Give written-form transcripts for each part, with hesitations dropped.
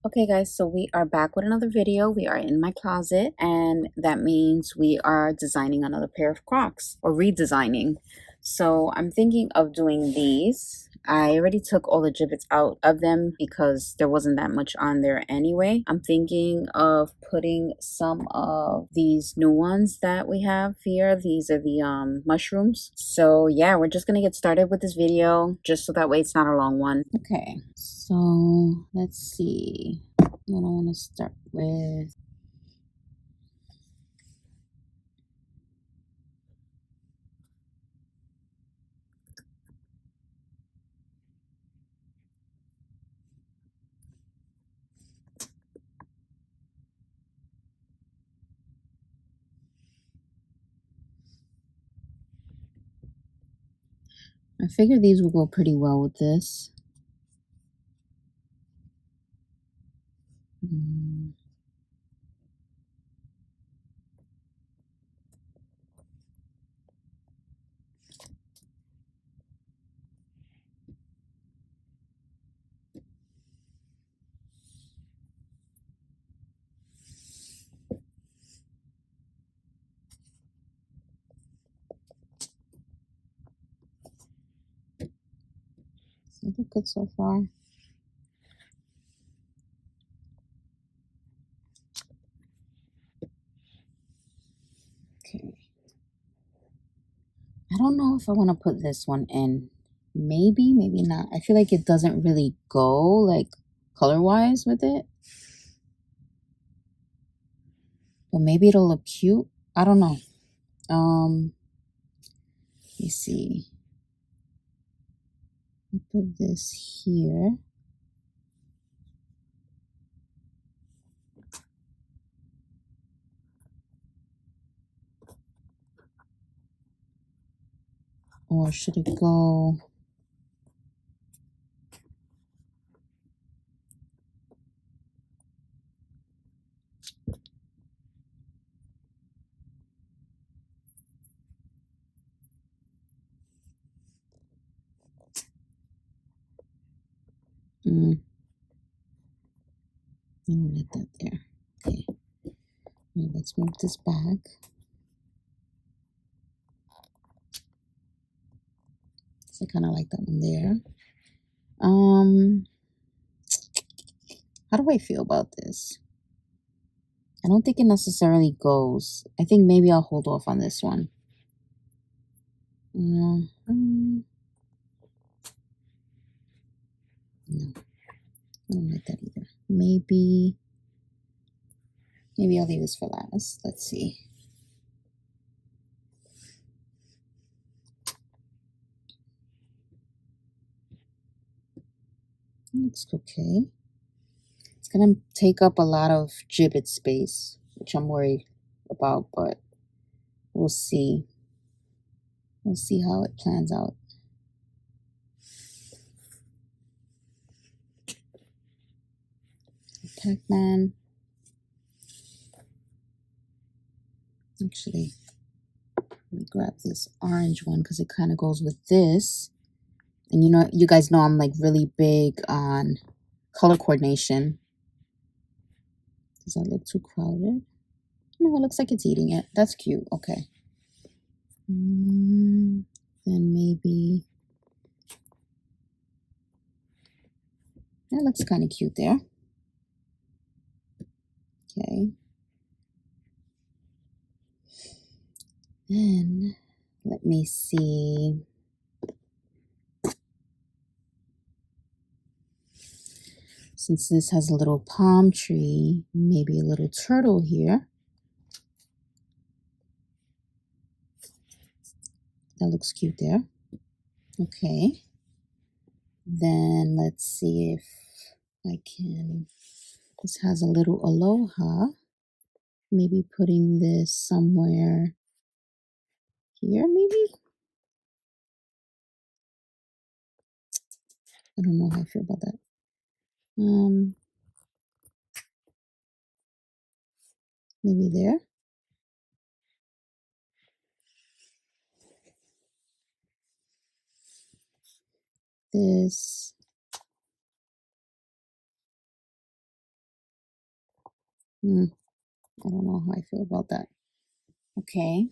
Okay guys, so we are back with another video. We are in my closet and that means we are designing another pair of Crocs or redesigning. So I'm thinking of doing these. I already took all the gibbets out of them because there wasn't that much on there anyway. I'm thinking of putting some of these new ones that we have here. These are the mushrooms. So yeah, we're just gonna get started with this video just so that way it's not a long one. Okay, so let's see what I want to start with. I figure these will go pretty well with this. So they look good so far. Okay. I don't know if I want to put this one in. Maybe, maybe not. I feel like it doesn't really go like color-wise with it. But maybe it'll look cute. I don't know. Let me see. I'll put this here. Or should it go? I don't like that there. Okay. Now let's move this back. So I kind of like that one there. How do I feel about this? I don't think it necessarily goes. I think maybe I'll hold off on this one. No, I don't like that either. Maybe I'll leave this for last. Let's see. It looks okay. It's gonna take up a lot of gibbet space, which I'm worried about, but we'll see. We'll see how it plans out. Pac-Man. Actually, let me grab this orange one because it kind of goes with this. And you guys know I'm like really big on color coordination. Does that look too crowded? No, it looks like it's eating it. That's cute. Okay. Then maybe that looks kind of cute there. Okay. Then let me see. Since this has a little palm tree, maybe a little turtle here. That looks cute there. Okay. Then let's see if I can. This has a little aloha. Maybe putting this somewhere here, maybe? I don't know how I feel about that. Maybe there. This. I don't know how I feel about that. Okay.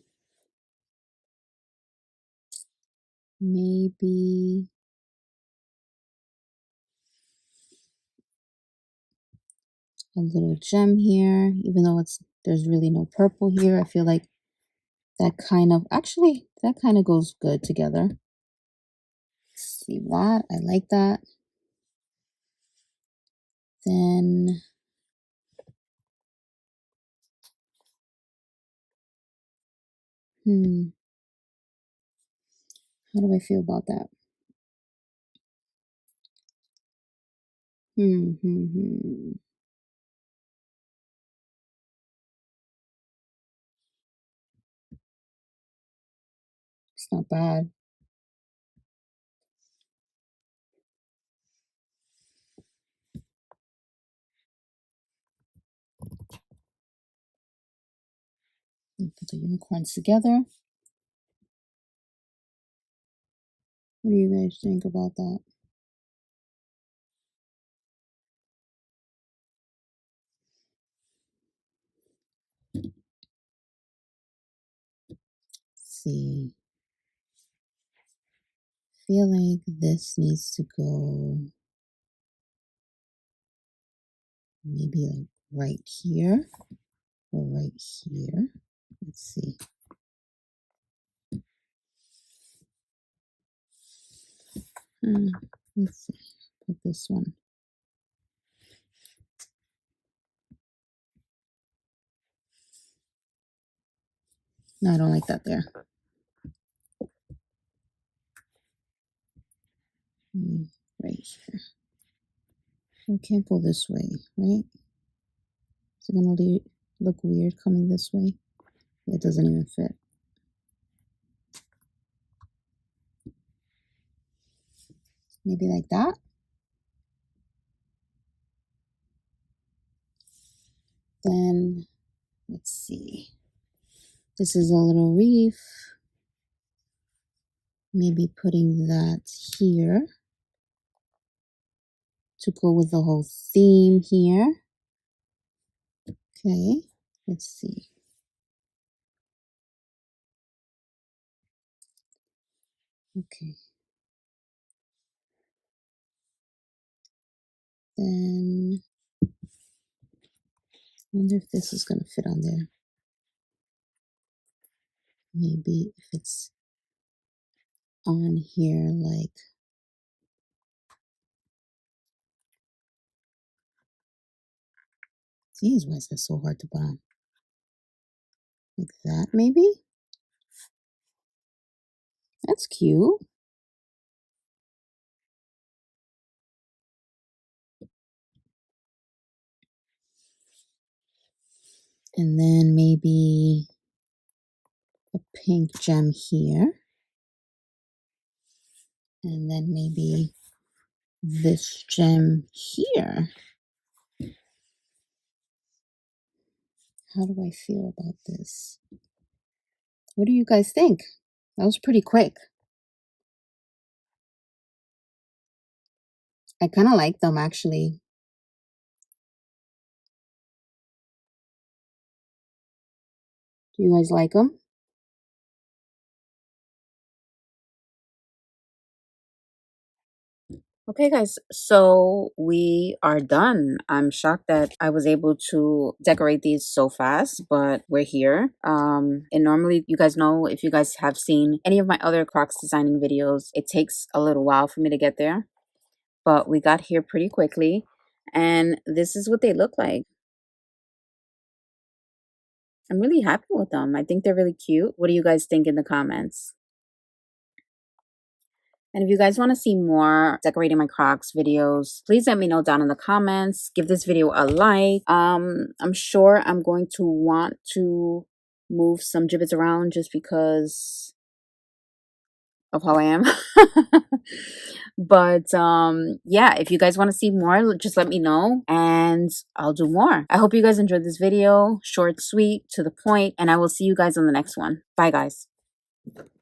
Maybe a little gem here, even though there's really no purple here. I feel like that kind of, actually, that kind of goes good together. See that? I like that. Then how do I feel about that? It's not bad. Put the unicorns together. What do you guys think about that? Let's see. Feel like this needs to go maybe like right here or right here. Let's see. Let's see. Put this one. No, I don't like that there. Right here. I can't go this way, right? Is it gonna look weird coming this way? It doesn't even fit. Maybe like that. Then let's see. This is a little reef. Maybe putting that here to go with the whole theme here. Okay, let's see. Okay. Then I wonder if this is gonna fit on there. Maybe if it's on here like geez, why is that so hard to put on? Like that, maybe? That's cute. And then maybe a pink gem here. And then maybe this gem here. How do I feel about this? What do you guys think? That was pretty quick. I kind of like them actually. Do you guys like them? Okay, guys, so we are done. I'm shocked that I was able to decorate these so fast, but we're here. And normally, you guys know, if you guys have seen any of my other Crocs designing videos, it takes a little while for me to get there, but we got here pretty quickly, and this is what they look like. I'm really happy with them. I think they're really cute. What do you guys think in the comments? And if you guys want to see more decorating my Crocs videos, please let me know down in the comments. Give this video a like. I'm sure I'm going to want to move some gibbets around just because of how I am. But yeah, if you guys want to see more, just let me know and I'll do more. I hope you guys enjoyed this video. Short, sweet, to the point, and I will see you guys on the next one. Bye, guys.